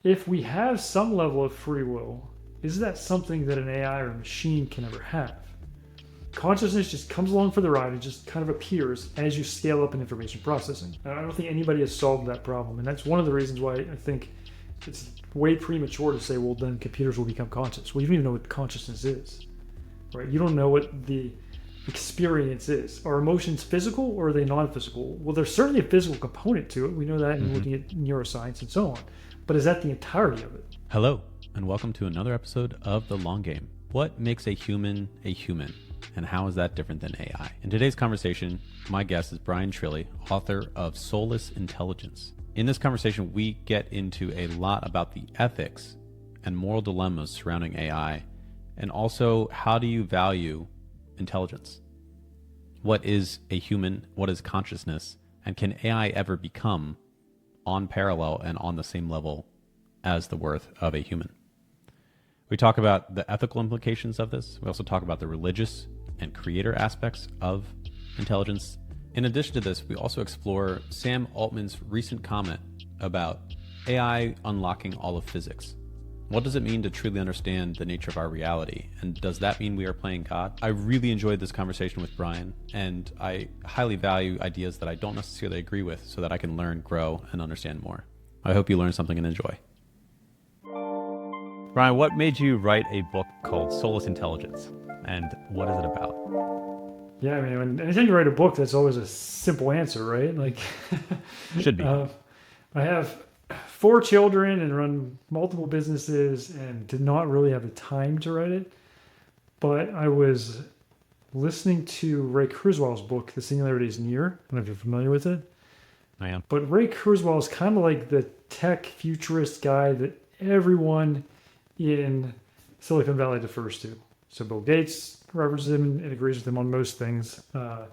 if we have some level of free will, is that something that an AI or a machine can ever have? Consciousness just comes along for the ride. It just kind of appears as you scale up in information processing. And I don't think anybody has solved that problem. And that's one of the reasons why I think it's way premature to say, well, then computers will become conscious. Well, you don't even know what consciousness is, right? You don't know what the experience is. Are emotions physical or are they non-physical? Well, there's certainly a physical component to it. We know that in looking at neuroscience and so on. But is that the entirety of it? Hello, and welcome to another episode of The Long Game. What makes a human, and how is that different than AI? In today's conversation, my guest is Bryan Trilli, author of Soulless Intelligence. In this conversation, we get into a lot about the ethics and moral dilemmas surrounding AI, and also how do you value intelligence? What is a human? What is consciousness? And can AI ever become on parallel and on the same level as the worth of a human? We talk about the ethical implications of this. We also talk about the religious and creator aspects of intelligence. In addition to this, we also explore Sam Altman's recent comment about AI unlocking all of physics. What does it mean to truly understand the nature of our reality? And does that mean we are playing God? I really enjoyed this conversation with Bryan, and I highly value ideas that I don't necessarily agree with so that I can learn, grow, and understand more. I hope you learn something and enjoy. Bryan, what made you write a book called Soulless Intelligence, and what is it about? Yeah, I mean, anytime you write a book, that's always a simple answer, right? Like, Should be. I have 4 children and run multiple businesses and did not really have the time to write it. But I was listening to Ray Kurzweil's book, The Singularity is Near. I don't know if you're familiar with it. I am. But Ray Kurzweil is kind of like the tech futurist guy that everyone in Silicon Valley defers to. So Bill Gates references him and agrees with him on most things. I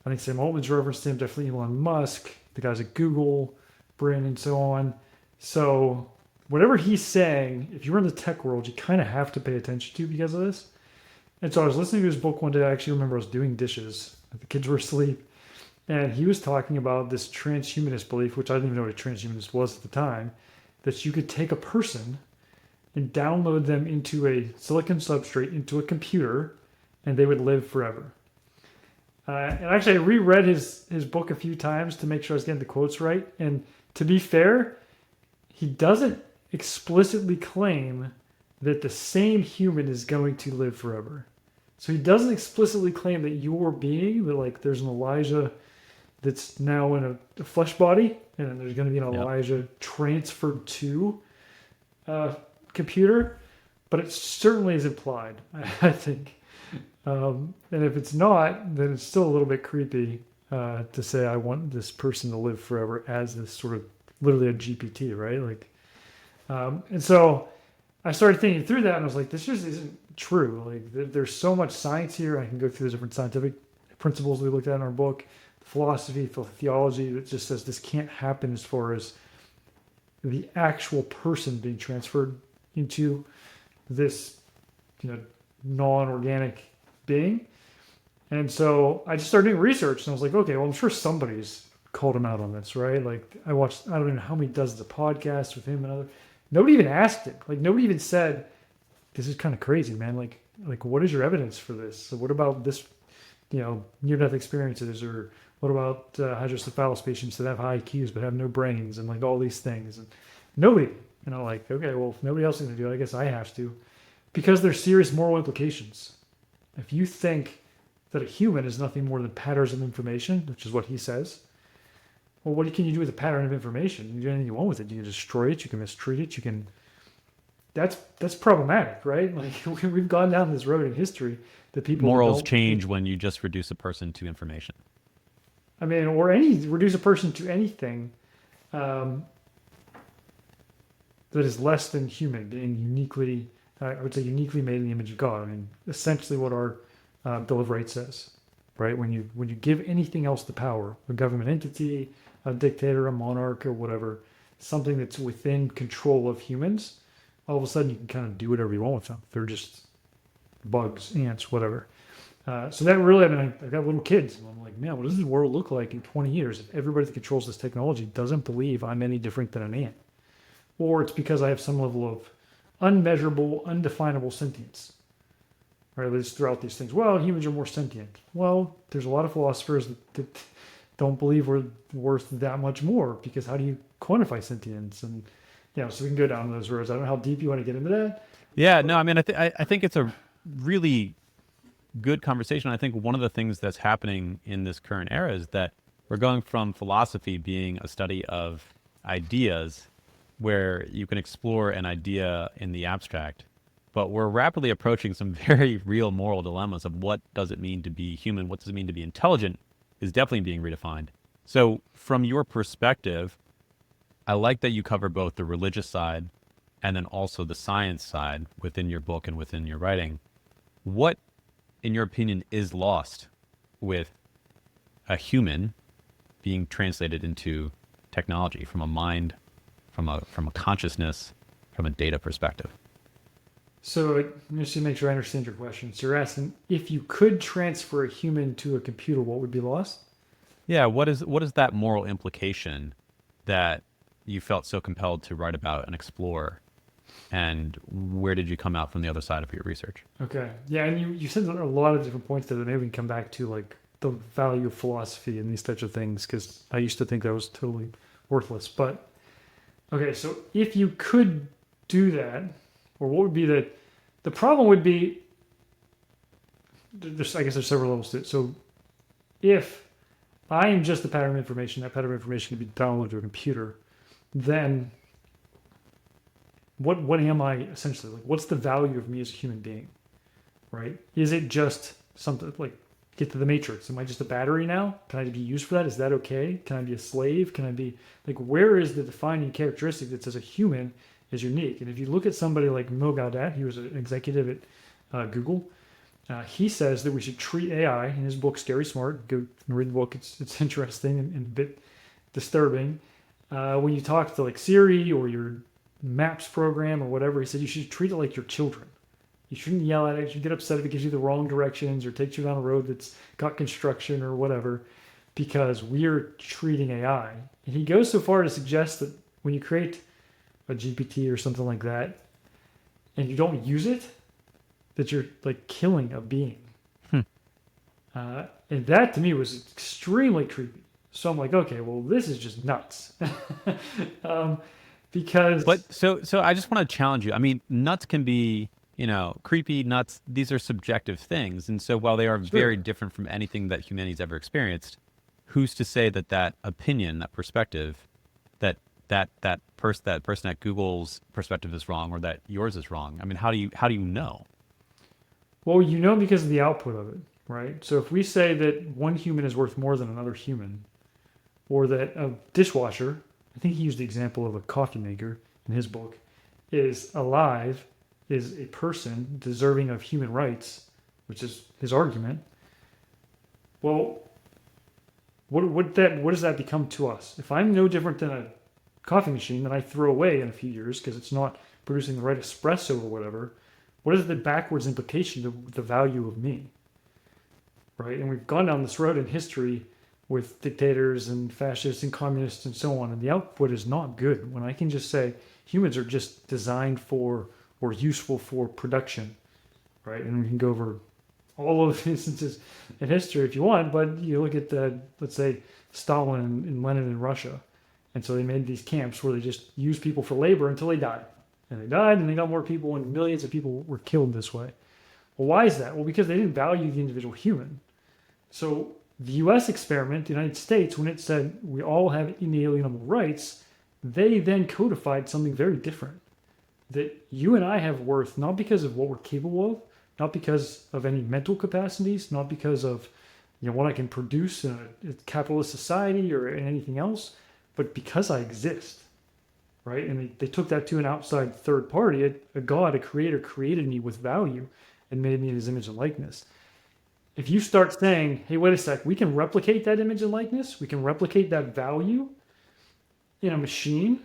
think Sam Altman's referenced him, definitely Elon Musk, the guys at Google, Bryn, and so on. So whatever he's saying, if you're in the tech world, you kind of have to pay attention to because of this. And so I was listening to his book one day. I actually remember I was doing dishes. The kids were asleep. And he was talking about this transhumanist belief, which I didn't even know what a transhumanist was at the time, that you could take a person and download them into a silicon substrate, into a computer, and they would live forever. And actually, I reread his book a few times to make sure I was getting the quotes right. And to be fair, he doesn't explicitly claim that the same human is going to live forever. So he doesn't explicitly claim that your being, that like there's an Elijah that's now in a flesh body, and then there's going to be an Elijah transferred to computer, but it certainly is implied, I think. And if it's not, then it's still a little bit creepy to say I want this person to live forever as this sort of literally a GPT, right? Like, and so I started thinking through that, and I was like, this just isn't true. Like, there's so much science here. I can go through the different scientific principles we looked at in our book, philosophy, theology that just says this can't happen as far as the actual person being transferred into this, non-organic being. And so I just started doing research, and I was like, okay, well, I'm sure somebody's called him out on this, right? Like, I watched, I don't even know how many dozens of podcasts with him and other. Nobody even asked him. Like, nobody even said, this is kind of crazy, man. Like, what is your evidence for this? So what about this, near-death experiences, or what about hydrocephalus patients that have high IQs but have no brains, and like all these things? And nobody. And I'm like, okay, well, if nobody else is going to do it, I guess I have to. Because there's serious moral implications. If you think that a human is nothing more than patterns of information, which is what he says, well, what can you do with a pattern of information? You can do anything you want with it. You can destroy it. You can mistreat it. You can... That's problematic, right? Like, we've gone down this road in history that people... Morals change when you just reduce a person to information. I mean, or reduce a person to anything that is less than human, being uniquely, I would say uniquely made in the image of God. I mean, essentially what our Bill of Rights says, right? When you give anything else the power, a government entity, a dictator, a monarch, or whatever, something that's within control of humans, all of a sudden you can kind of do whatever you want with them. They're just bugs, ants, whatever. So that really, I mean, I've got little kids, and I'm like, man, what does this world look like in 20 years if everybody that controls this technology doesn't believe I'm any different than an ant? or it's because I have some level of unmeasurable, undefinable sentience. Right? They just throw out these things. Well, humans are more sentient. Well, there's a lot of philosophers that don't believe we're worth that much more, because how do you quantify sentience? And so we can go down those roads. I don't know how deep you want to get into that. Yeah, no, I mean, I think it's a really good conversation. I think one of the things that's happening in this current era is that we're going from philosophy being a study of ideas where you can explore an idea in the abstract, but we're rapidly approaching some very real moral dilemmas of what does it mean to be human, what does it mean to be intelligent is definitely being redefined. So from your perspective, I like that you cover both the religious side and then also the science side within your book and within your writing. What, in your opinion, is lost with a human being translated into technology from a mind, from a consciousness, from a data perspective? So just to make sure I understand your question. So you're asking, if you could transfer a human to a computer, what would be lost? Yeah, what is that moral implication that you felt so compelled to write about and explore? And where did you come out from the other side of your research? Okay. Yeah, and you said a lot of different points there that maybe we can come back to, like the value of philosophy and these types of things, because I used to think that was totally worthless. But okay, so if you could do that, or what would be the problem would be, I guess there's several levels to it. So if I am just a pattern of information, that pattern of information can be downloaded to a computer, then what am I essentially? Like, what's the value of me as a human being, right? Is it just something like get to the matrix? Am I just a battery now? Can I be used for that? Is that okay? Can I be a slave? Can I be like, where is the defining characteristic that says a human is unique? And if you look at somebody like Mo Gaudat, he was an executive at Google. He says that we should treat AI, in his book Scary Smart. Go and read the book. It's interesting and a bit disturbing. When you talk to like Siri or your Maps program or whatever, he said you should treat it like your children. You shouldn't yell at it. You should get upset if it gives you the wrong directions or takes you down a road that's got construction or whatever, because we're treating AI. And he goes so far to suggest that when you create a GPT or something like that and you don't use it, that you're like killing a being. And that to me was extremely creepy. So I'm like, okay, well, this is just nuts. Because But so I just want to challenge you. I mean, nuts can be, creepy, nuts. These are subjective things. And so while they are very different from anything that humanity's ever experienced, who's to say that opinion, that perspective, that person at Google's perspective is wrong or that yours is wrong? I mean, how do you know? Well, because of the output of it, right? So if we say that one human is worth more than another human, or that a dishwasher, I think he used the example of a coffee maker in his book, is alive, is a person deserving of human rights, which is his argument. Well, what does that become to us? If I'm no different than a coffee machine that I throw away in a few years because it's not producing the right espresso or whatever, what is the backwards implication to the value of me? Right? And we've gone down this road in history with dictators and fascists and communists and so on, and the output is not good. When I can just say humans are just designed for or useful for production, right? And we can go over all of the instances in history if you want, but you look at let's say Stalin and Lenin in Russia, and so they made these camps where they just used people for labor until they died. And they died, and they got more people, and millions of people were killed this way. Well, why is that? Well, because they didn't value the individual human. So the U.S. experiment, the United States, when it said we all have inalienable rights, they then codified something very different. That you and I have worth not because of what we're capable of, not because of any mental capacities, not because of what I can produce in a capitalist society or in anything else, but because I exist. Right? And they took that to an outside third party. A God, a creator, created me with value and made me in his image and likeness. If you start saying, hey, wait a sec, we can replicate that image and likeness, we can replicate that value in a machine,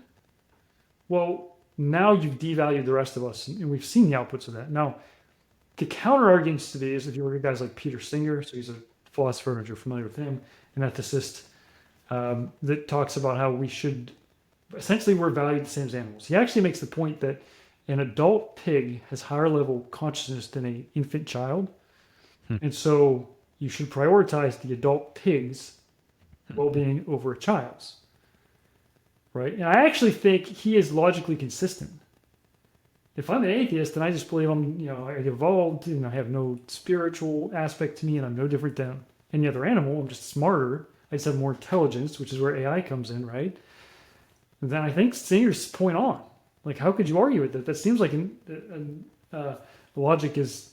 well, now you've devalued the rest of us. And we've seen the outputs of that. Now, the counter arguments to these, if you look at guys like Peter Singer, so he's a philosopher, if you're familiar with him, an ethicist, that talks about how we should essentially we're valued the same as animals. He actually makes the point that an adult pig has higher level consciousness than an infant child. Hmm. And so you should prioritize the adult pig's well-being over a child's, right? And I actually think he is logically consistent. If I'm an atheist and I just believe I evolved and I have no spiritual aspect to me and I'm no different than any other animal, I'm just smarter, I just have more intelligence, which is where AI comes in, right? Then I think Singer's point on. Like, how could you argue with that? That seems like the logic is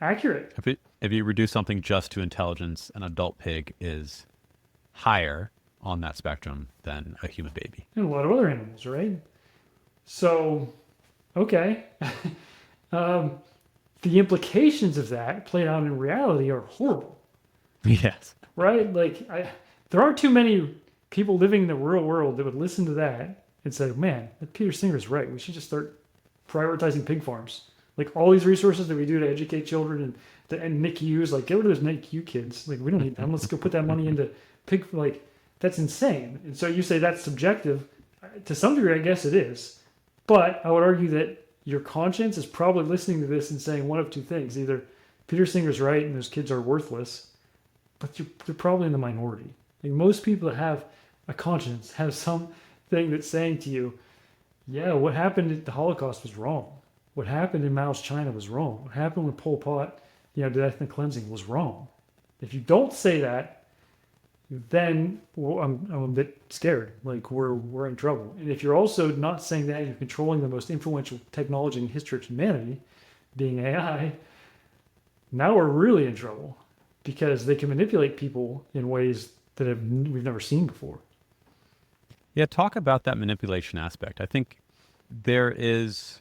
accurate. If you reduce something just to intelligence, an adult pig is higher on that spectrum than a human baby. And a lot of other animals, right? So, okay. The implications of that played out in reality are horrible, Yes. right? Like, there aren't too many people living in the real world that would listen to that and say, man, that Peter Singer's right. We should just start prioritizing pig farms. Like all these resources that we do to educate children and NICUs, like get rid of those NICU kids. Like we don't need them. Let's go put that money into pig. Like that's insane. And so you say that's subjective. To some degree, I guess it is. But I would argue that your conscience is probably listening to this and saying one of two things. Either Peter Singer's right and those kids are worthless, but they're probably in the minority. Like most people that have a conscience have something that's saying to you, yeah, what happened at the Holocaust was wrong. What happened in Mao's China was wrong. What happened with Pol Pot, did ethnic cleansing was wrong. If you don't say that, then I'm a bit scared. Like we're in trouble. And if you're also not saying that, you're controlling the most influential technology in the history of humanity, being AI. Now we're really in trouble because they can manipulate people in ways that we've never seen before. Yeah, talk about that manipulation aspect. I think there is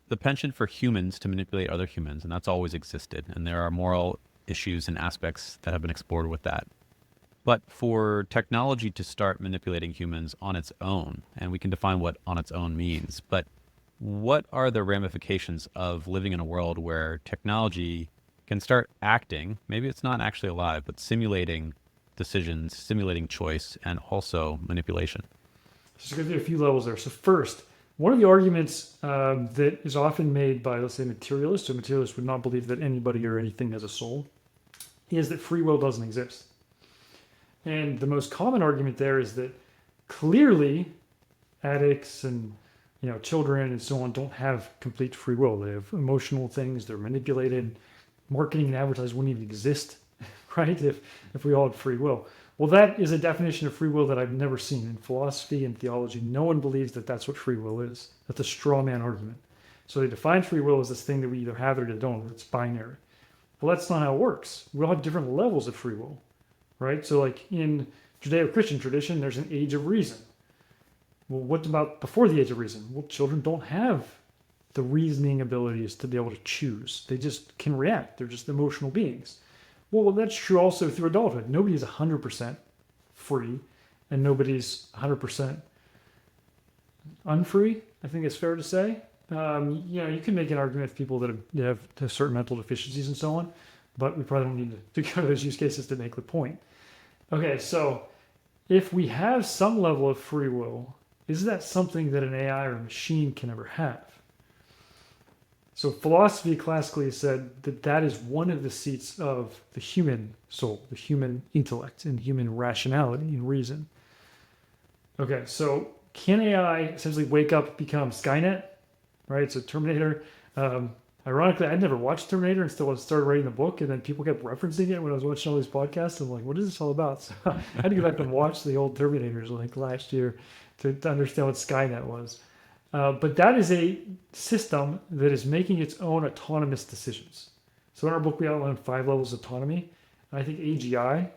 the penchant for humans to manipulate other humans, and that's always existed. And there are moral issues and aspects that have been explored with that. But for technology to start manipulating humans on its own, and we can define what on its own means, but what are the ramifications of living in a world where technology can start acting, maybe it's not actually alive, but simulating decisions, simulating choice, and also manipulation? So there's going to be a few levels there. So first, one of the arguments that is often made by, let's say, materialists, so materialists would not believe that anybody or anything has a soul, is that free will doesn't exist. And the most common argument there is that clearly addicts and children and so on don't have complete free will. They have emotional things, they're manipulated. Marketing and advertising wouldn't even exist, right, if we all had free will. Well, that is a definition of free will that I've never seen in philosophy and theology. No one believes that that's what free will is. That's a straw man argument. So they define free will as this thing that we either have it or don't, or it's binary. Well, that's not how it works. We all have different levels of free will, right? So like in Judeo-Christian tradition, there's an age of reason. Well, what about before the age of reason? Well, children don't have the reasoning abilities to be able to choose. They just can react. They're just emotional beings. Well, that's true also through adulthood. Nobody's 100% free, and nobody's 100% unfree, I think it's fair to say. You can make an argument with people that have certain mental deficiencies and so on, but we probably don't need to go to those use cases to make the point. Okay, so if we have some level of free will, is that something that an AI or a machine can ever have? So philosophy classically said that that is one of the seats of the human soul, the human intellect, and human rationality and reason. Okay, so can AI essentially wake up, become Skynet, right? So Terminator. Ironically, I'd never watched Terminator until I started writing the book, and then people kept referencing it when I was watching all these podcasts. I'm like, what is this all about? So I had to go back and watch the old Terminators like last year to understand what Skynet was. But that is a system that is making its own autonomous decisions. So in our book, we outline 5 levels of autonomy. I think AGI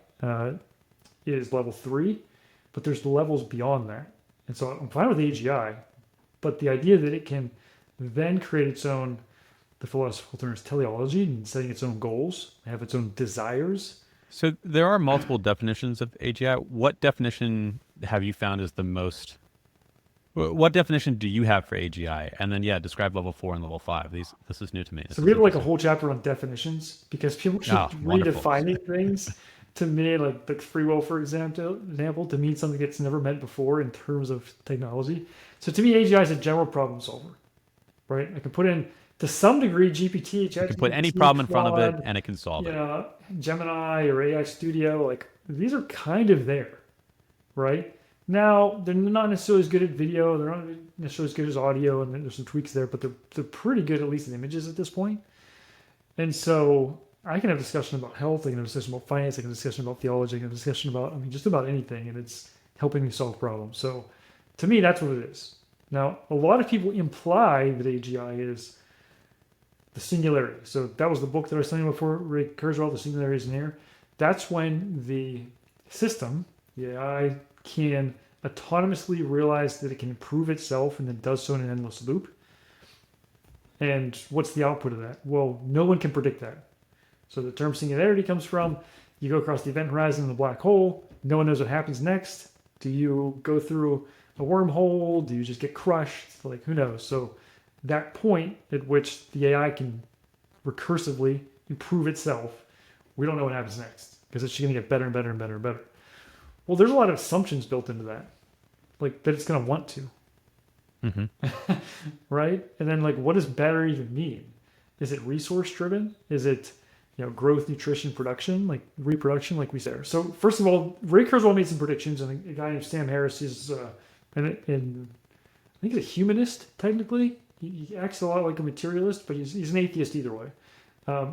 is level 3, but there's levels beyond that. And so I'm fine with AGI, but the idea that it can then create its own, the philosophical term is teleology, and setting its own goals, have its own desires. So there are multiple definitions of AGI. What definition have you found is the most... What definition do you have for AGI? And then, describe level 4 and level 5. This is new to me. So we have like a whole chapter on definitions because people keep redefining things to me, like the free will, for example, to mean something that's never met before in terms of technology. So to me, AGI is a general problem solver, right? I can put in to some degree GPT, You can put any ChatGPT, problem in front of it Claude, and it can solve it. Gemini or AI Studio. Like these are kind of there, right? Now they're not necessarily as good at video. They're not necessarily as good as audio, and there's some tweaks there, but they're pretty good at least in images at this point. And so I can have a discussion about health, I can have a discussion about finance, I can have a discussion about theology, I can have a discussion about, I mean, just about anything, and it's helping me solve problems. So to me, that's what it is. Now, a lot of people imply that AGI is the singularity. So that was the book that I was telling you before, Ray Kurzweil, The Singularity is Near. That's when the system, the AI, can autonomously realize that it can improve itself and then does so in an endless loop. And what's the output of that? Well, no one can predict that. So the term singularity comes from you go across the event horizon in the black hole. No one knows what happens next. Do you go through a wormhole? Do you just get crushed? Like, who knows? So that point at which the AI can recursively improve itself, we don't know what happens next because it's going to get better and better and better and better. Well, there's a lot of assumptions built into that, like that it's going to want to. Mm-hmm. Right? And then like, what does better even mean? Is it resource driven? Is it, growth, nutrition, production, like reproduction, like we said? So first of all, Ray Kurzweil made some predictions, and a guy named Sam Harris is, I think he's a humanist technically. He acts a lot like a materialist, but he's an atheist either way.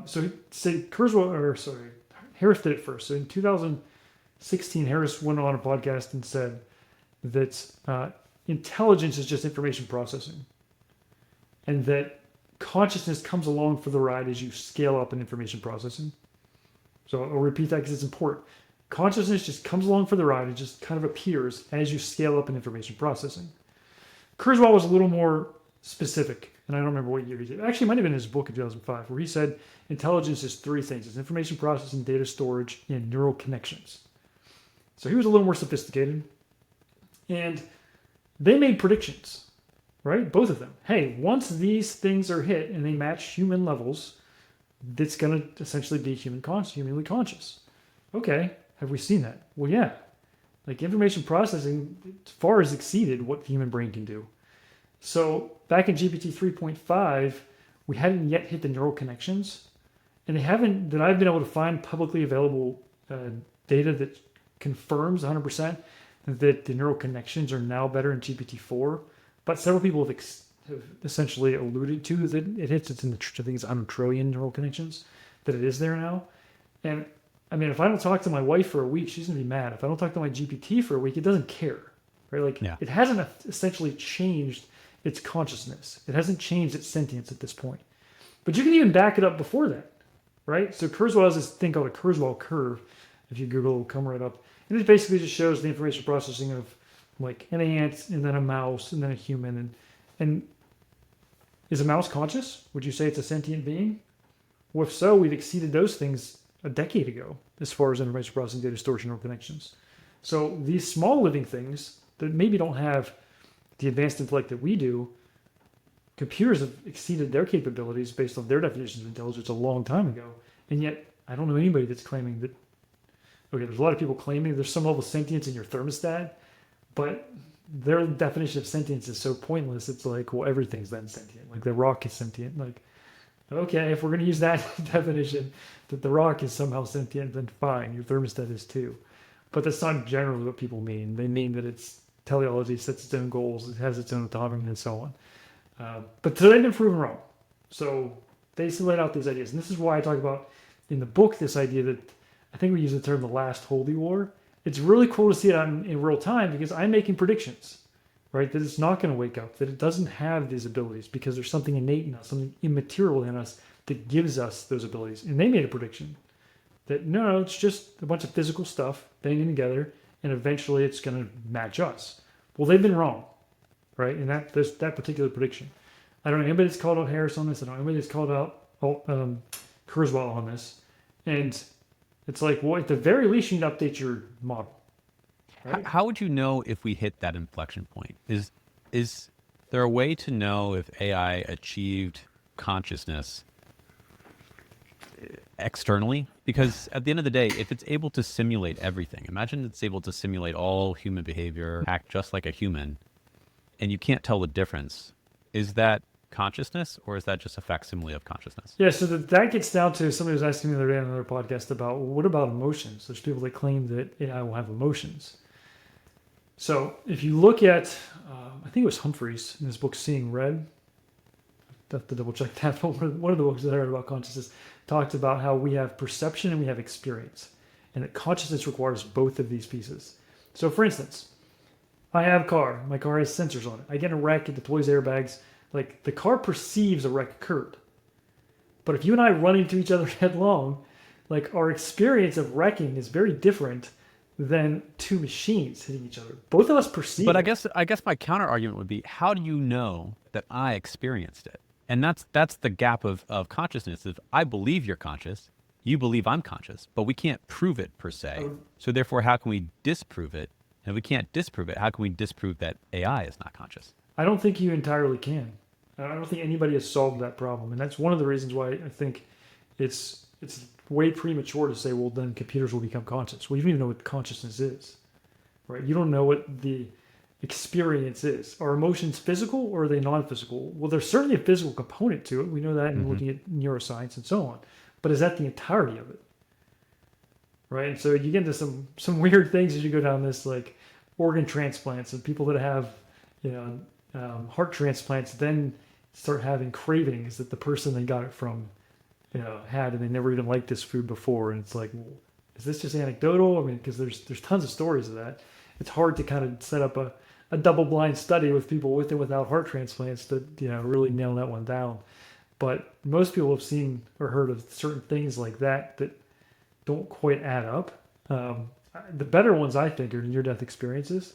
So he said Harris did it first. So in 2016, Harris went on a podcast and said that intelligence is just information processing, and that consciousness comes along for the ride as you scale up in information processing. So I'll repeat that because it's important. Consciousness just comes along for the ride. It just kind of appears as you scale up in information processing. Kurzweil was a little more specific, and I don't remember what year he did. Actually, it might have been in his book in 2005, where he said intelligence is three things. It's information processing, data storage, and neural connections. So he was a little more sophisticated. And they made predictions, right? Both of them. Hey, once these things are hit and they match human levels, it's going to essentially be humanly conscious. Okay, have we seen that? Well, yeah. Like information processing far has exceeded what the human brain can do. So back in GPT 3.5, we hadn't yet hit the neural connections, and they haven't, that I've been able to find publicly available data that confirms 100% that the neural connections are now better in GPT-4, but several people have essentially alluded to that it hits, it's in the, I think it's 100 trillion neural connections, that it is there now. And I mean, if I don't talk to my wife for a week, she's gonna be mad. If I don't talk to my GPT for a week, it doesn't care, right? Like It hasn't essentially changed its consciousness. It hasn't changed its sentience at this point. But you can even back it up before that, right? So Kurzweil has this thing called a Kurzweil curve. If you Google, it'll come right up. And it basically just shows the information processing of like an ant and then a mouse and then a human. And is a mouse conscious? Would you say it's a sentient being? Well, if so, we've exceeded those things a decade ago as far as information processing, data storage, and neural connections. So these small living things that maybe don't have the advanced intellect that we do, computers have exceeded their capabilities based on their definitions of intelligence a long time ago. And yet, I don't know anybody that's claiming that. Okay, there's a lot of people claiming there's some level of sentience in your thermostat, but their definition of sentience is so pointless. It's like, well, everything's then sentient. Like the rock is sentient. Like, okay, if we're going to use that definition, that the rock is somehow sentient, then fine, your thermostat is too. But that's not generally what people mean. They mean that it's teleology, sets its own goals, it has its own autonomy, and so on. But so they've been proven wrong. So they laid out these ideas. And this is why I talk about in the book this idea that I think we use the term the last holy war. It's really cool to see it in real time because I'm making predictions, right? That it's not going to wake up, that it doesn't have these abilities because there's something innate in us, something immaterial in us that gives us those abilities. And they made a prediction that no, it's just a bunch of physical stuff banging together and eventually it's going to match us. Well, they've been wrong, right? In that particular prediction. I don't know anybody that's called out Harris on this. I don't know anybody that's called out Kurzweil on this. And it's like, well, at the very least, you need to update your model. Right? How would you know if we hit that inflection point? Is there a way to know if AI achieved consciousness externally? Because at the end of the day, if it's able to simulate everything, imagine it's able to simulate all human behavior, act just like a human, and you can't tell the difference. Is that consciousness or is that just a facsimile of consciousness? Yeah, so that gets down to somebody was asking me the other day on another podcast about, well, what about emotions? There's people that claim that AI will have emotions. So if you look at, I think it was Humphreys in his book Seeing Red. I have to double check that. But one of the books that I read about consciousness talked about how we have perception and we have experience, and that consciousness requires both of these pieces. So, for instance, I have a car. My car has sensors on it. I get in a wreck. It deploys airbags. Like the car perceives a wreck occurred. But if you and I run into each other headlong, like our experience of wrecking is very different than two machines hitting each other. Both of us perceive. But it. I guess my counter argument would be, how do you know that I experienced it? And that's the gap of consciousness. If I believe you're conscious, you believe I'm conscious, but we can't prove it per se. So therefore, how can we disprove it? And if we can't disprove it, how can we disprove that AI is not conscious? I don't think you entirely can. I don't think anybody has solved that problem, and that's one of the reasons why I think it's way premature to say, well, then computers will become conscious. Well, you don't even know what consciousness is, right? You don't know what the experience is. Are emotions physical or are they non-physical? Well, there's certainly a physical component to it. We know that in looking at neuroscience and so on. But is that the entirety of it? Right? And so you get into some weird things as you go down this, like organ transplants, and people that have, heart transplants then start having cravings that the person they got it from, had, and they never even liked this food before. And it's like, well, is this just anecdotal? I mean, because there's tons of stories of that. It's hard to kind of set up a double-blind study with people with and without heart transplants to really nail that one down. But most people have seen or heard of certain things like that don't quite add up. The better ones, I think, are near-death experiences.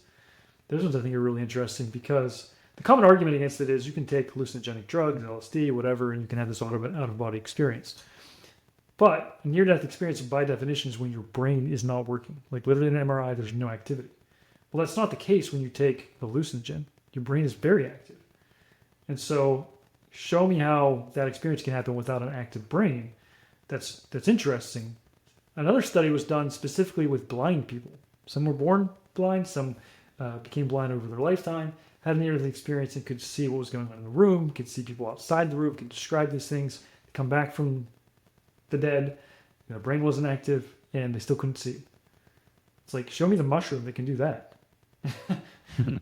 Those ones I think are really interesting because the common argument against it is you can take hallucinogenic drugs, LSD, whatever, and you can have this out-of-body experience. But a near-death experience, by definition, is when your brain is not working. Like literally in an MRI, there's no activity. Well, that's not the case when you take a hallucinogen. Your brain is very active. And so show me how that experience can happen without an active brain. That's interesting. Another study was done specifically with blind people. Some were born blind, some became blind over their lifetime, had a near-death experience and could see what was going on in the room, could see people outside the room, could describe these things, come back from the dead, their brain wasn't active, and they still couldn't see. It's like, show me the mushroom that can do that.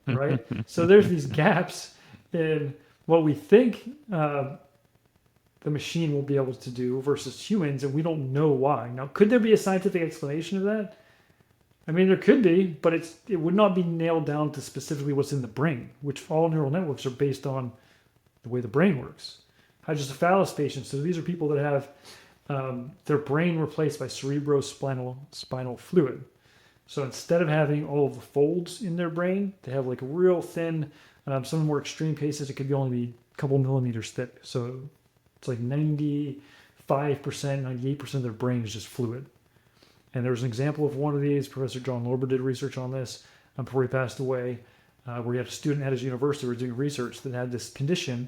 Right? So there's these gaps in what we think the machine will be able to do versus humans, and we don't know why. Now, could there be a scientific explanation of that? I mean, there could be, but it would not be nailed down to specifically what's in the brain, which all neural networks are based on the way the brain works. Hydrocephalus patients, so these are people that have their brain replaced by cerebrospinal fluid. So instead of having all of the folds in their brain, they have like a real thin, some more extreme cases, it could be only be a couple millimeters thick. So it's like 95%, 98% of their brain is just fluid. And there was an example of one of these. Professor John Lorber did research on this before he passed away, where he had a student at his university who was doing research that had this condition,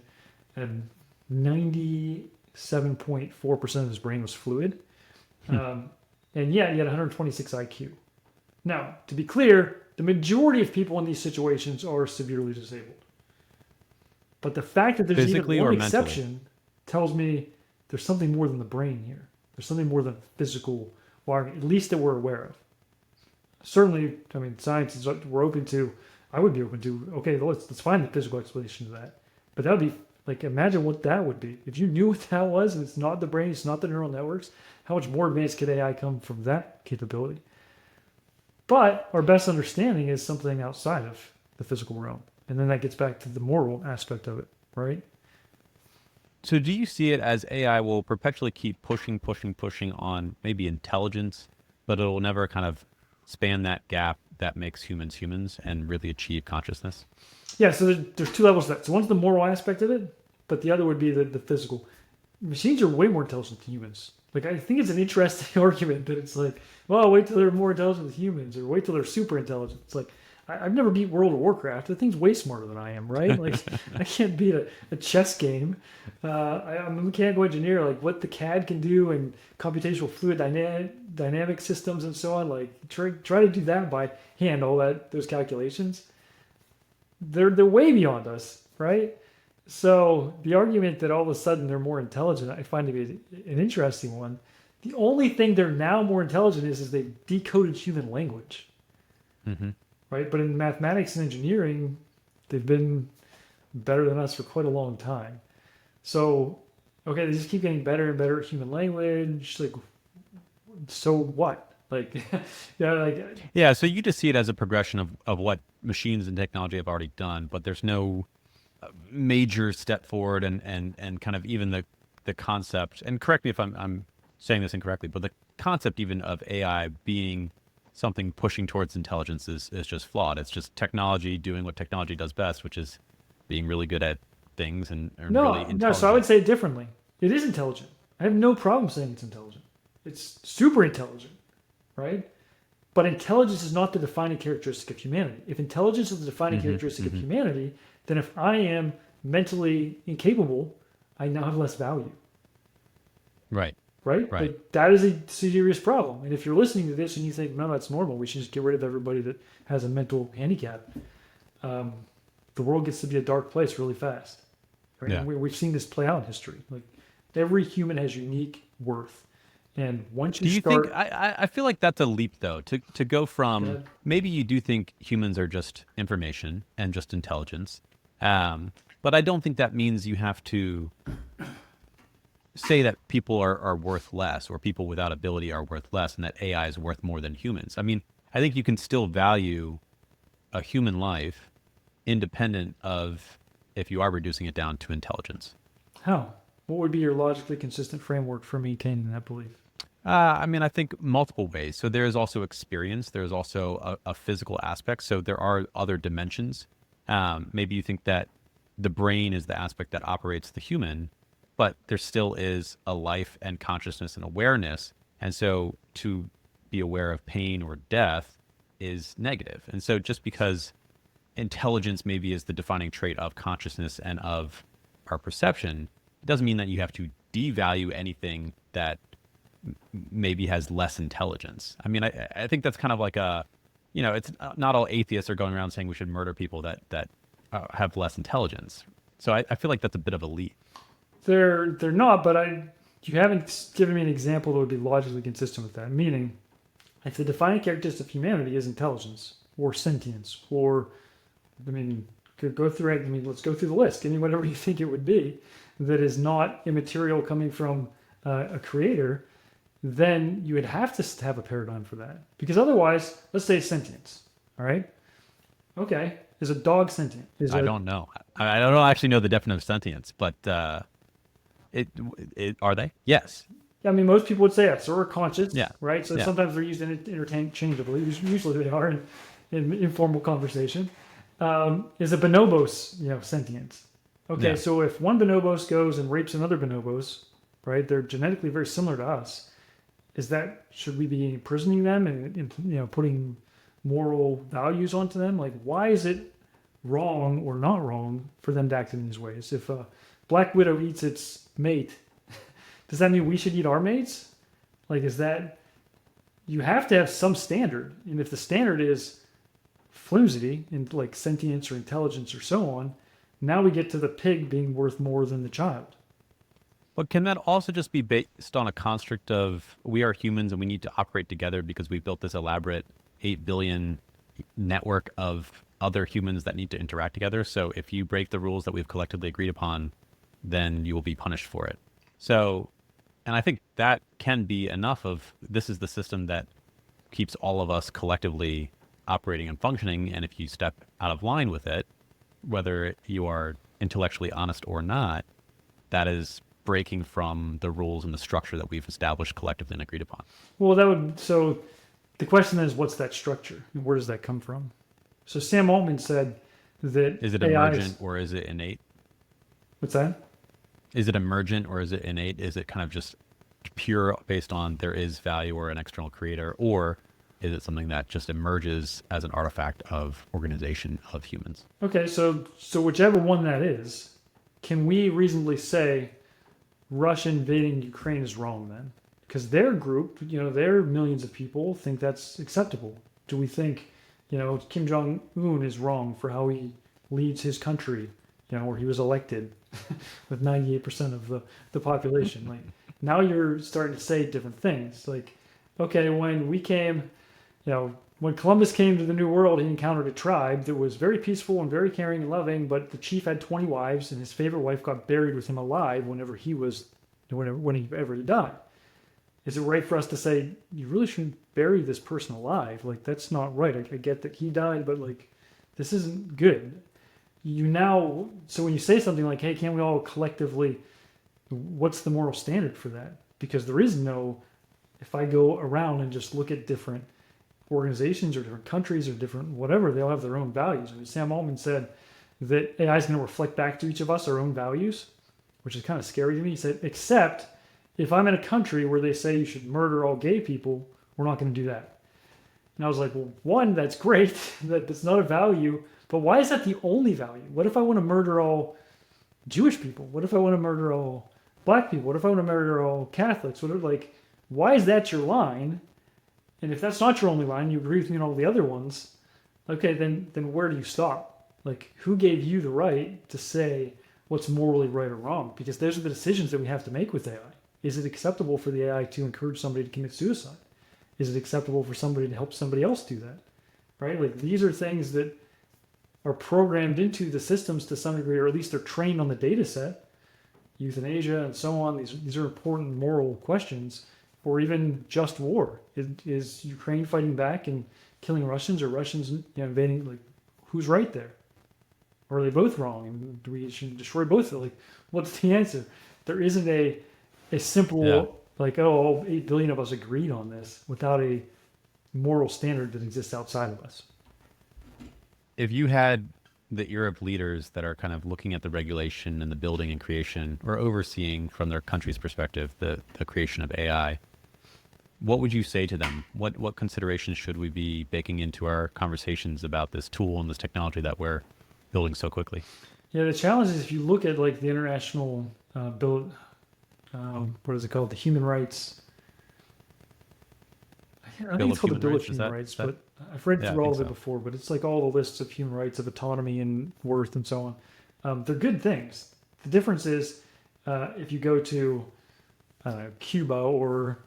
and 97.4% of his brain was fluid. And yet he had 126 IQ. Now, to be clear, the majority of people in these situations are severely disabled. But the fact that there's Physically even one or exception mentally? tells me there's something more than the brain here. There's something more than physical wiring, at least that we're aware of. Certainly, I mean, science is what we're open to. I would be open to, okay, let's find the physical explanation of that. But that would be, like, imagine what that would be. If you knew what that was, and it's not the brain, it's not the neural networks, how much more advanced could AI come from that capability? But our best understanding is something outside of the physical realm. And then that gets back to the moral aspect of it, right? So do you see it as AI will perpetually keep pushing on maybe intelligence, but it'll never kind of span that gap that makes humans humans and really achieve consciousness? Yeah, so there's two levels to that. So one's the moral aspect of it, but the other would be the physical. Machines are way more intelligent than humans. Like, I think it's an interesting argument that it's like, well, wait till they're more intelligent than humans, or wait till they're super intelligent. It's like, I've never beat World of Warcraft. The thing's way smarter than I am, right? Like, I can't beat a chess game. I'm a mechanical engineer. Like, what the CAD can do and computational fluid dynamic systems and so on. Like, try to do that by hand, those calculations. They're way beyond us, right? So the argument that all of a sudden they're more intelligent, I find to be an interesting one. The only thing they're now more intelligent is they've decoded human language, Mm-hmm. right? But in mathematics and engineering, they've been better than us for quite a long time. So, okay, they just keep getting better and better at human language. Like, so what? Like, Yeah, so you just see it as a progression of what machines and technology have already done, but there's no major step forward and kind of even the concept, and correct me if I'm saying this incorrectly, but the concept even of AI being something pushing towards intelligence is just flawed. It's just technology doing what technology does best, which is being really good at things and really no, intelligent. no. So I would say it differently. It is intelligent. I have no problem saying it's intelligent. It's super intelligent, right? But intelligence is not the defining characteristic of humanity. If intelligence is the defining characteristic of humanity, then if I am mentally incapable, I now have less value. Right. Right? Right. Like, that is a serious problem. And if you're listening to this and you think, no, that's normal, we should just get rid of everybody that has a mental handicap, the world gets to be a dark place really fast. Right? Yeah. And we've seen this play out in history. Like, every human has unique worth. And once Do you start, think I feel like that's a leap though to go from maybe you do think humans are just information and just intelligence, but I don't think that means you have to say that people are worth less or people without ability are worth less and that AI is worth more than humans. I mean, I think you can still value a human life independent of if you are reducing it down to intelligence. how? What would be your logically consistent framework for maintaining that belief? I mean, I think multiple ways. So there is also experience. There's also a physical aspect. So there are other dimensions. Maybe you think that the brain is the aspect that operates the human, but there still is a life and consciousness and awareness. And so to be aware of pain or death is negative. And so just because intelligence maybe is the defining trait of consciousness and of our perception, it doesn't mean that you have to devalue anything that maybe has less intelligence. I mean, I think that's kind of like it's not all atheists are going around saying we should murder people that have less intelligence. So I feel like that's a bit of a leap. They're not, but you haven't given me an example that would be logically consistent with that. Meaning, if the defining characteristic of humanity is intelligence or sentience, or I mean, could go through it. I mean, let's go through the list. Give me whatever you think it would be that is not immaterial coming from a creator. Then you would have to have a paradigm for that. Because otherwise, let's say sentience. All right. Okay. Is a dog sentient? I don't know. I don't actually know the definition of sentience, but are they? Yes. I mean, most people would say yes, or conscious. Yeah. Right. So Yeah. sometimes they're used interchangeably. Usually they are in informal conversation. Is a bonobos, sentience? Okay. Yeah. So if one bonobos goes and rapes another bonobos, right? They're genetically very similar to us. Should we be imprisoning them and putting moral values onto them? Like, why is it wrong or not wrong for them to act in these ways? If a black widow eats its mate, does that mean we should eat our mates? Like, you have to have some standard. And if the standard is flimsy in like sentience or intelligence or so on, now we get to the pig being worth more than the child. But can that also just be based on a construct of we are humans and we need to operate together because we built this elaborate 8 billion network of other humans that need to interact together? So if you break the rules that we've collectively agreed upon, then you will be punished for it. So, and I think that can be enough of this is the system that keeps all of us collectively operating and functioning. And if you step out of line with it, whether you are intellectually honest or not, that is breaking from the rules and the structure that we've established collectively and agreed upon. Well, so the question is, what's that structure? And where does that come from? So Sam Altman said that Is it AI emergent or is it innate? What's that? Is it emergent or is it innate? Is it kind of just pure based on there is value or an external creator? Or is it something that just emerges as an artifact of organization of humans? Okay, so whichever one that is, can we reasonably say Russia invading Ukraine is wrong then? Because their group, their millions of people think that's acceptable. Do we think, Kim Jong-un is wrong for how he leads his country, where he was elected with 98% of the population? Like, now you're starting to say different things. Like, okay, when we came, when Columbus came to the New World, he encountered a tribe that was very peaceful and very caring and loving, but the chief had 20 wives, and his favorite wife got buried with him alive whenever he died. Is it right for us to say, you really shouldn't bury this person alive? Like, that's not right. I get that he died, but like, this isn't good. So when you say something like, hey, can't we all collectively, what's the moral standard for that? Because there is no, if I go around and just look at different organizations or different countries or different whatever, they all have their own values. I mean, Sam Altman said that AI is going to reflect back to each of us our own values, which is kind of scary to me. He said, except if I'm in a country where they say you should murder all gay people, we're not going to do that. And I was like, well, one, that's great. That's not a value. But why is that the only value? What if I want to murder all Jewish people? What if I want to murder all black people? What if I want to murder all Catholics? Why is that your line? And if that's not your only line, you agree with me on all the other ones, okay, then where do you stop? Like, who gave you the right to say what's morally right or wrong? Because those are the decisions that we have to make with AI. Is it acceptable for the AI to encourage somebody to commit suicide? Is it acceptable for somebody to help somebody else do that? Right? Like, these are things that are programmed into the systems to some degree, or at least they're trained on the data set, euthanasia and so on. These are important moral questions. Or even just war. Is Ukraine fighting back and killing Russians, or Russians invading? Like, who's right there? Or are they both wrong? And do we should destroy both of them? Like, what's the answer? There isn't a simple, all 8 billion of us agreed on this without a moral standard that exists outside of us. If you had the ear of leaders that are kind of looking at the regulation and the building and creation, or overseeing from their country's perspective the creation of AI, what would you say to them? What considerations should we be baking into our conversations about this tool and this technology that we're building so quickly? Yeah, the challenge is, if you look at like the international bill, what is it called? The human rights. I think it's called the Bill of Human Rights, but I've read through all of it before. But it's like all the lists of human rights of autonomy and worth and so on. They're good things. The difference is if you go to Cuba or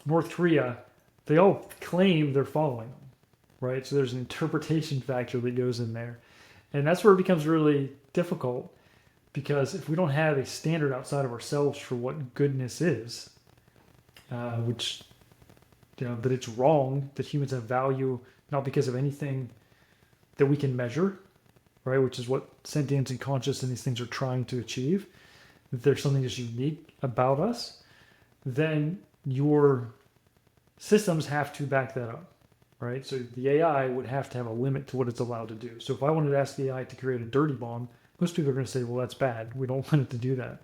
North Korea, they all claim they're following them, right? So there's an interpretation factor that goes in there. And that's where it becomes really difficult, because if we don't have a standard outside of ourselves for what goodness is, which, that it's wrong that humans have value not because of anything that we can measure, right? Which is what sentience and conscious and these things are trying to achieve. If there's something that's unique about us, then your systems have to back that up, right? So the AI would have to have a limit to what it's allowed to do. So if I wanted to ask the AI to create a dirty bomb, most people are going to say, well, that's bad. We don't want it to do that,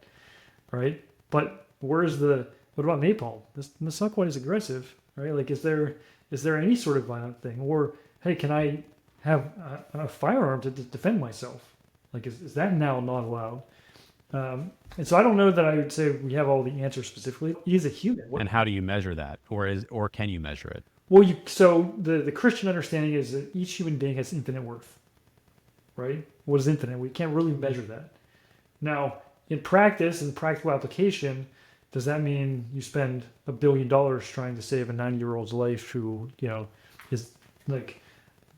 right? But what about napalm? That's not quite as aggressive, right? Like, is there any sort of violent thing? Or, hey, can I have a firearm to defend myself? Like, is that now not allowed? And so I don't know that I would say we have all the answers specifically. He's a human. And how do you measure that? Or can you measure it? Well, so the Christian understanding is that each human being has infinite worth, right? What is infinite? We can't really measure that. Now, in practice and practical application, does that mean you spend $1 billion trying to save a 90-year-old's life who, is like,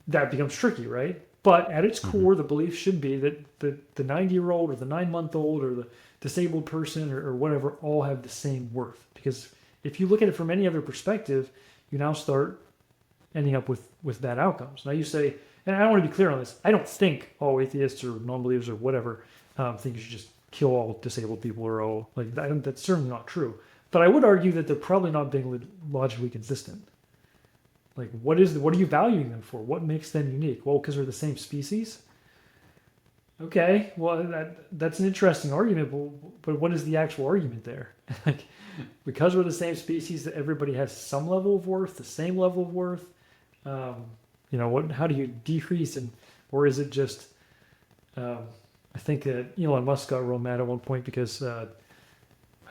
that becomes tricky, right? But at its core, the belief should be that the 90-year-old or the 9-month-old or the disabled person or whatever all have the same worth. Because if you look at it from any other perspective, you now start ending up with bad outcomes. Now you say, and I want to be clear on this, I don't think all atheists or non-believers or whatever think you should just kill all disabled people or all, like, that's certainly not true. But I would argue that they're probably not being logically consistent. Like, what are you valuing them for? What makes them unique? Well, because they're the same species. Okay, well, that's an interesting argument, but what is the actual argument there? Like, because we're the same species, that everybody has some level of worth, the same level of worth. Um, what? How do you decrease, and or is it just? Um, I think that Elon Musk got real mad at one point because I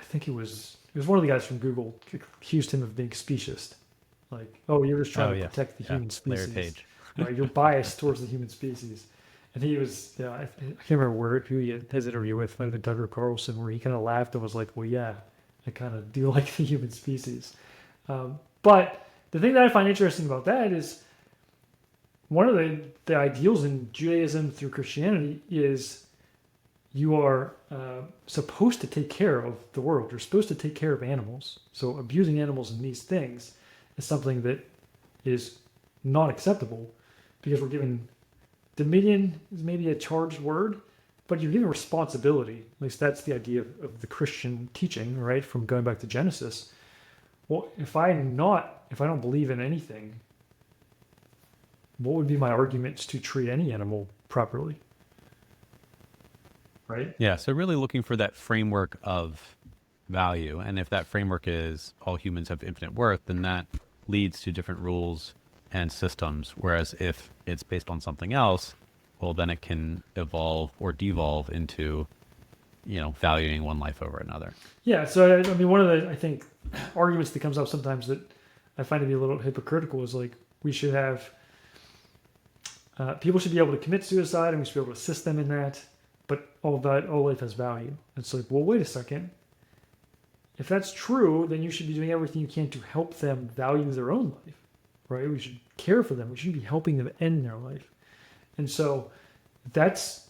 think it was one of the guys from Google accused him of being speciesist. Like, oh, you're just trying Oh to yeah, protect the yeah. human Larry species, Page. right? You're biased towards the human species. And he was, I can't remember who he had his interview with, might have been Tucker Carlson, where he kind of laughed and was like, well, yeah, I kind of do like the human species. But the thing that I find interesting about that is one of the ideals in Judaism through Christianity is you are supposed to take care of the world. You're supposed to take care of animals. So abusing animals in these things is something that is not acceptable because we're given dominion is maybe a charged word, but you're given responsibility. At least that's the idea of the Christian teaching, right? From going back to Genesis. Well, if I don't believe in anything, what would be my arguments to treat any animal properly, right? Yeah, so really looking for that framework of value. And if that framework is all humans have infinite worth, then that leads to different rules and systems. Whereas if it's based on something else, well, then it can evolve or devolve into, valuing one life over another. Yeah. So I mean, one of the I think arguments that comes up sometimes that I find to be a little hypocritical is like we should have people should be able to commit suicide and we should be able to assist them in that. But all life has value. It's like, well, wait a second. If that's true, then you should be doing everything you can to help them value their own life, right? We should care for them. We shouldn't be helping them end their life. And so that's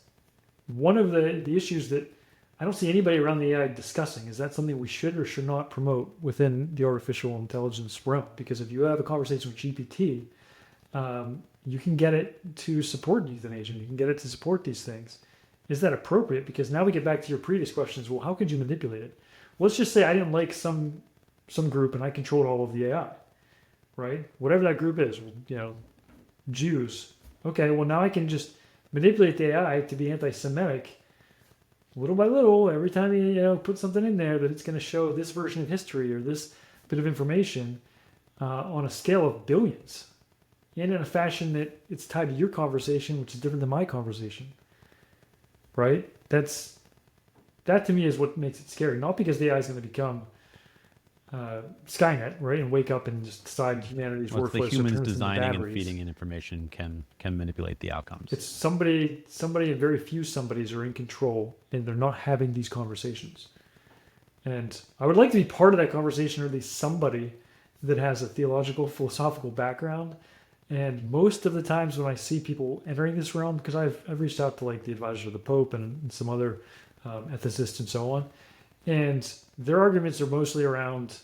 one of the issues that I don't see anybody around the AI discussing. Is that something we should or should not promote within the artificial intelligence realm? Because if you have a conversation with GPT, you can get it to support euthanasia. You can get it to support these things. Is that appropriate? Because now we get back to your previous questions. Well, how could you manipulate it? Let's just say I didn't like some group and I controlled all of the AI, right? Whatever that group is, Jews. Okay, well now I can just manipulate the AI to be anti-Semitic, little by little. Every time you put something in there, that it's going to show this version of history or this bit of information on a scale of billions, and in a fashion that it's tied to your conversation, which is different than my conversation. Right? That to me is what makes it scary. Not because the AI is going to become Skynet, right, and wake up and just decide humanity's Well, it's the worthless. humans designing and feeding in information can manipulate the outcomes. It's somebody, and very few somebodies are in control, and they're not having these conversations. And I would like to be part of that conversation, or at least somebody that has a theological, philosophical background. And most of the times when I see people entering this realm, because I've reached out to like the advisor of the Pope and some other ethicists and so on, and their arguments are mostly around,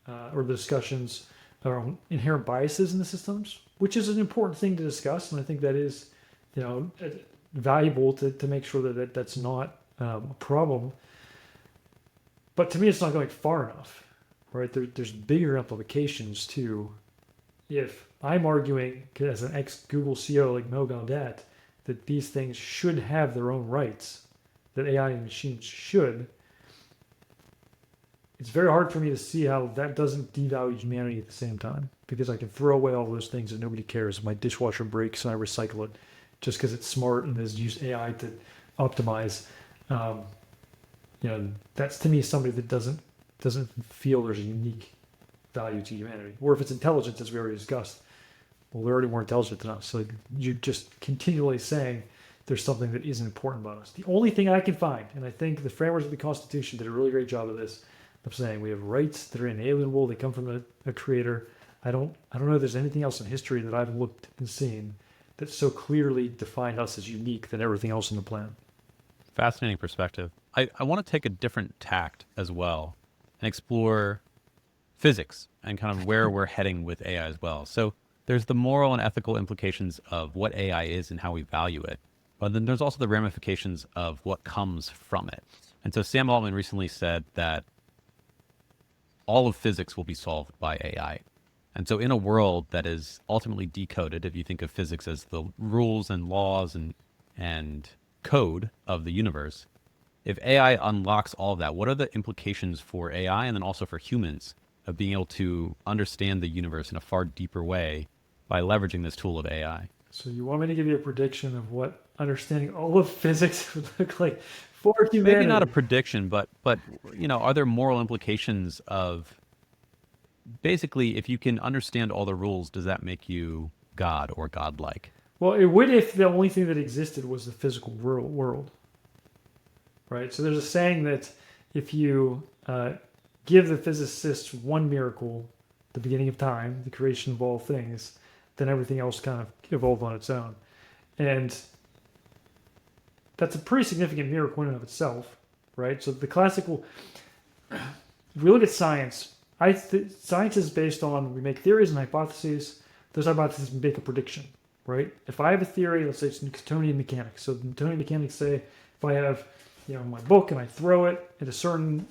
or the discussions around inherent biases in the systems, which is an important thing to discuss, and I think that is, valuable to make sure that that's not a problem. But to me, it's not going far enough, right? There's bigger implications too. If I'm arguing as an ex-Google CEO like Mel Gaudet that these things should have their own rights, that AI and machines should, it's very hard for me to see how that doesn't devalue humanity at the same time, because I can throw away all those things and nobody cares. My dishwasher breaks and I recycle it just because it's smart and has used AI to optimize. That's to me somebody that doesn't feel there's a unique value to humanity. Or if it's intelligence, as we already discussed, well, they're already more intelligent than us. So you're just continually saying there's something that isn't important about us. The only thing I can find, and I think the framers of the Constitution did a really great job of this, of saying we have rights that are inalienable. They come from a creator. I don't know if there's anything else in history that I've looked and seen that so clearly defined us as unique than everything else on the planet. Fascinating perspective. I want to take a different tact as well and explore physics and kind of where we're heading with AI as well. So there's the moral and ethical implications of what AI is and how we value it. But then there's also the ramifications of what comes from it. And so Sam Altman recently said that all of physics will be solved by AI. And so in a world that is ultimately decoded, if you think of physics as the rules and laws and code of the universe. If AI unlocks all of that, what are the implications for AI and then also for humans of being able to understand the universe in a far deeper way by leveraging this tool of AI? So you want me to give you a prediction of what understanding all of physics would look like for Maybe not a humanity? prediction, but are there moral implications of basically if you can understand all the rules, does that make you God or godlike? Well, it would if the only thing that existed was the physical world, right? So there's a saying that if you give the physicists one miracle, the beginning of time, the creation of all things, then everything else kind of evolved on its own. And that's a pretty significant miracle in and of itself, right? So the classical, if we look at science, science is based on, we make theories and hypotheses. Those hypotheses make a prediction, right? If I have a theory, let's say it's Newtonian mechanics. So the Newtonian mechanics say if I have, my book and I throw it at a certain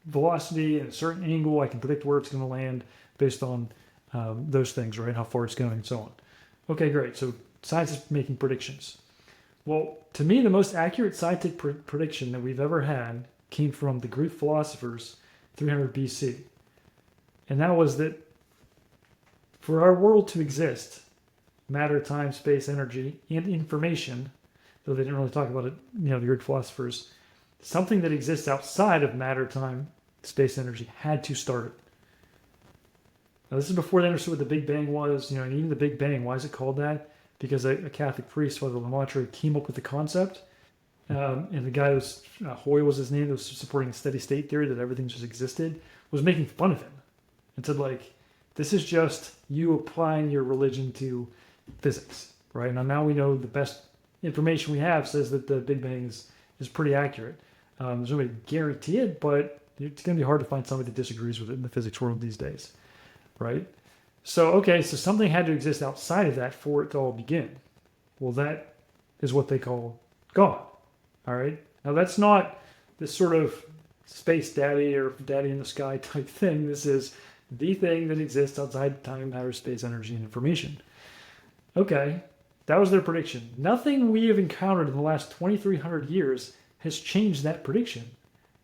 velocity and a certain angle, I can predict where it's going to land based on those things, right? How far it's going and so on. Okay, great. So science is making predictions. Well, to me, the most accurate scientific prediction that we've ever had came from the Greek philosophers 300 BC. And that was that for our world to exist, matter, time, space, energy, and information, though they didn't really talk about it, the Greek philosophers, something that exists outside of matter, time, space, energy had to start it. Now, this is before they understood what the Big Bang was, and even the Big Bang, why is it called that? Because a Catholic priest, Father Lemaitre, came up with the concept. And the guy was, Hoy was his name, that was supporting a steady state theory that everything just existed, was making fun of him and said, this is just you applying your religion to physics, right? Now we know the best information we have says that the Big Bang is pretty accurate. There's no way to guarantee it, but it's going to be hard to find somebody that disagrees with it in the physics world these days, right? So something had to exist outside of that for it to all begin. Well, that is what they call God, all right? Now, that's not this sort of space daddy or daddy in the sky type thing. This is the thing that exists outside time, matter, space, energy, and information. Okay, that was their prediction. Nothing we have encountered in the last 2,300 years has changed that prediction.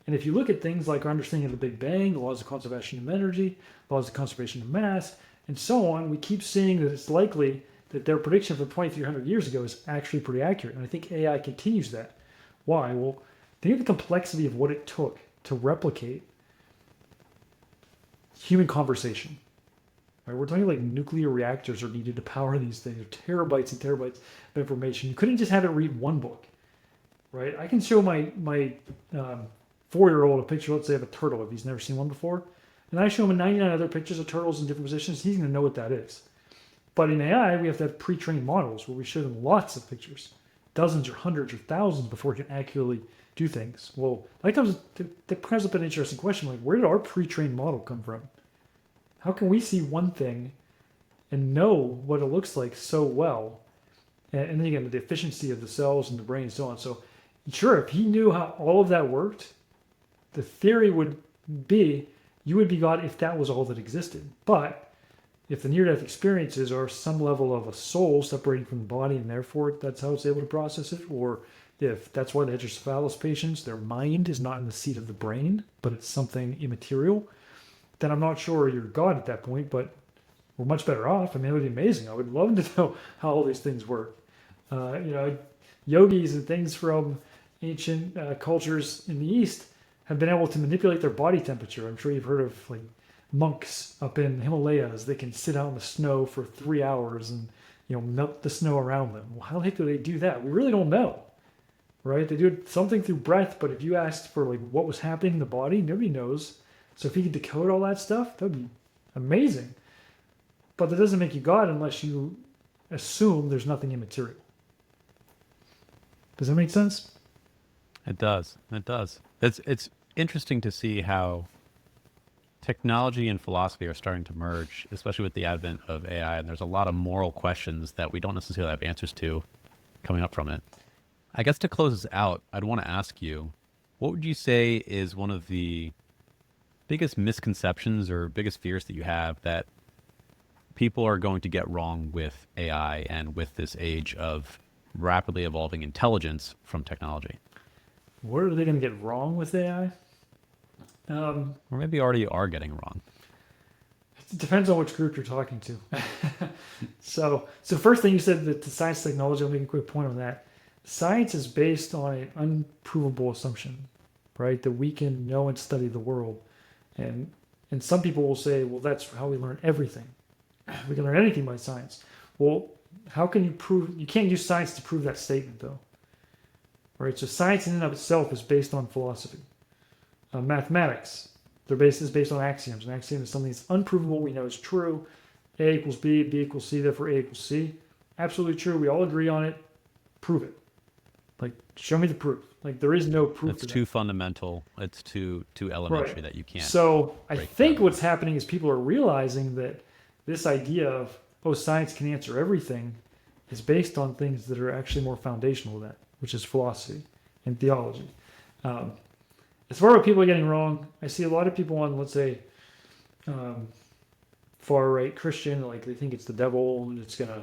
And if you look at things like our understanding of the Big Bang, the laws of conservation of energy, laws of conservation of mass, and so on, we keep seeing that it's likely that their prediction from 2,300 years ago is actually pretty accurate. And I think AI continues that. Why? Well, think of the complexity of what it took to replicate human conversation. Right? We're talking like nuclear reactors are needed to power these things, terabytes and terabytes of information. You couldn't just have it read one book, right? I can show my 4-year-old a picture, let's say, of a turtle if he's never seen one before, and I show him 99 other pictures of turtles in different positions. He's going to know what that is. But in AI, we have to have pre-trained models where we show them lots of pictures, dozens or hundreds or thousands before it can accurately do things. Well, that brings up an interesting question, like where did our pre-trained model come from? How can we see one thing and know what it looks like so well? And then again, the efficiency of the cells and the brain and so on. So sure, if he knew how all of that worked, the theory would be you would be God if that was all that existed. But if the near-death experiences are some level of a soul separating from the body and therefore that's how it's able to process it, or if that's why the hydrocephalus patients, their mind is not in the seat of the brain, but it's something immaterial, then I'm not sure you're God at that point, but we're much better off. I mean, it would be amazing. I would love to know how all these things work. Yogis and things from ancient cultures in the East have been able to manipulate their body temperature. I'm sure you've heard of like monks up in the Himalayas. They can sit out in the snow for 3 hours and melt the snow around them. Well, how the heck do they do that? We really don't know, right? They do something through breath, but if you asked for like what was happening in the body, nobody knows. So if you could decode all that stuff, that would be amazing. But that doesn't make you God unless you assume there's nothing immaterial. Does that make sense? It does. It does. It's interesting to see how technology and philosophy are starting to merge, especially with the advent of AI. And there's a lot of moral questions that we don't necessarily have answers to coming up from it. I guess to close this out, I'd want to ask you, what would you say is one of the biggest misconceptions or biggest fears that you have that people are going to get wrong with AI and with this age of rapidly evolving intelligence from technology? What are they going to get wrong with AI? Or maybe already are getting wrong. It depends on which group you're talking to. So first thing you said that the science technology, I'll make a quick point on that. Science is based on an unprovable assumption, right? That we can know and study the world. And some people will say, well, that's how we learn everything. We can learn anything by science. Well, how can you prove? You can't use science to prove that statement, though. Right? So science in and of itself is based on philosophy. Mathematics, is based on axioms. An axiom is something that's unprovable. We know is true. A equals B, B equals C, therefore A equals C. Absolutely true. We all agree on it. Prove it. Like, show me the proof. Like, there is no proof. It's too fundamental. It's too elementary that you can't. So I think what's happening is people are realizing that this idea of, oh, science can answer everything is based on things that are actually more foundational than that, which is philosophy and theology. As far as what people are getting wrong, I see a lot of people on, let's say, far right Christian, like they think it's the devil and it's gonna,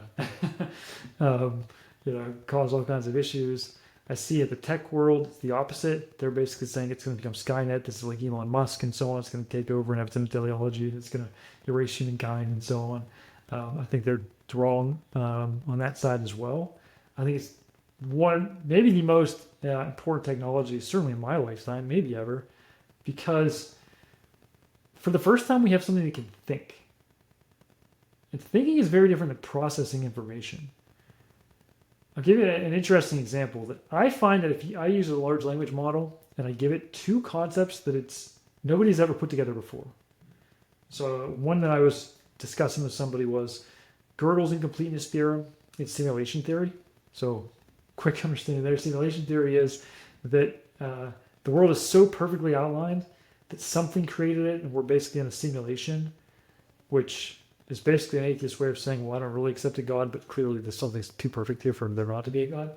cause all kinds of issues. I see at the tech world, it's the opposite. They're basically saying it's going to become Skynet. This is like Elon Musk and so on. It's going to take over and have its own ideology. It's going to erase humankind and so on. I think they're wrong on that side as well. I think it's maybe the most important technology, certainly in my lifetime, maybe ever, because for the first time we have something that can think. And thinking is very different than processing information. I'll give you an interesting example that I find that if I use a large language model and I give it two concepts that nobody's ever put together before. So one that I was discussing with somebody was Gödel's incompleteness theorem in simulation theory. So quick understanding there. Simulation theory is that the world is so perfectly outlined that something created it and we're basically in a simulation, which is basically an atheist way of saying, well, I don't really accept a God, but clearly there's something too perfect here for there not to be a God.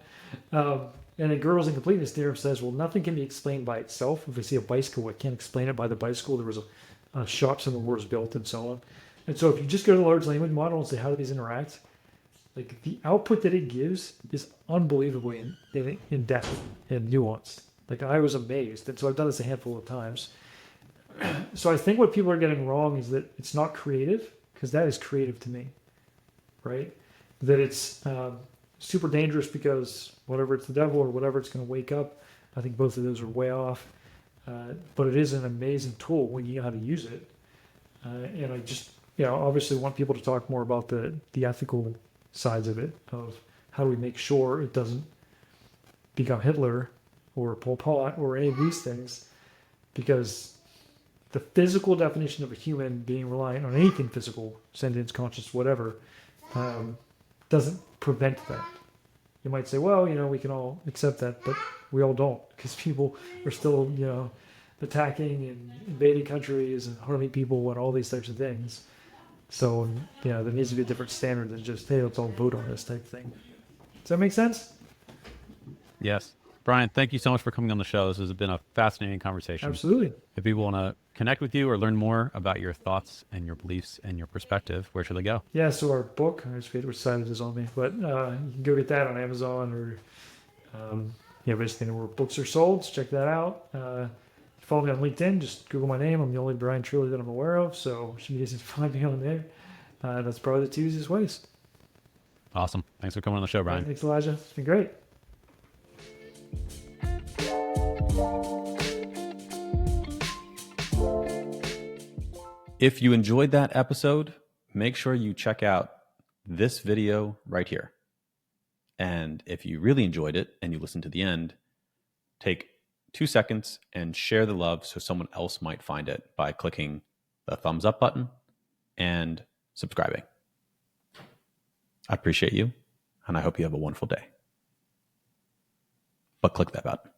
And then Gödel's incompleteness theorem says, well, nothing can be explained by itself. If we see a bicycle, I can't explain it by the bicycle. There was a shops and the war was built and so on. And so if you just go to the large language model and say, how do these interact? Like the output that it gives is unbelievably in depth and nuanced. Like I was amazed. And so I've done this a handful of times. So I think what people are getting wrong is that it's not creative, because that is creative to me, right? That it's super dangerous because whatever it's the devil or whatever it's going to wake up, I think both of those are way off. But it is an amazing tool when you know how to use it. And I just, obviously want people to talk more about the ethical sides of it, of how do we make sure it doesn't become Hitler or Pol Pot or any of these things, because the physical definition of a human being reliant on anything physical, sentience, conscious, whatever, doesn't prevent that. You might say, well, we can all accept that, but we all don't, because people are still, attacking and invading countries and harming people and all these types of things. So, there needs to be a different standard than just, hey, let's all vote on this type thing. Does that make sense? Yes. Bryan, thank you so much for coming on the show. This has been a fascinating conversation. Absolutely. If people want to connect with you or learn more about your thoughts and your beliefs and your perspective, where should they go? Yeah, so our book, I just forget which side it is on me, but you can go get that on Amazon or basically where books are sold. So check that out. Follow me on LinkedIn. Just Google my name. I'm the only Bryan Trilli that I'm aware of, so should be easy to find me on there. That's probably the two easiest ways. Awesome. Thanks for coming on the show, Bryan. Thanks, Elijah. It's been great. If you enjoyed that episode, make sure you check out this video right here. And if you really enjoyed it and you listened to the end, take 2 seconds and share the love so someone else might find it by clicking the thumbs up button and subscribing. I appreciate you, and I hope you have a wonderful day. But click that button.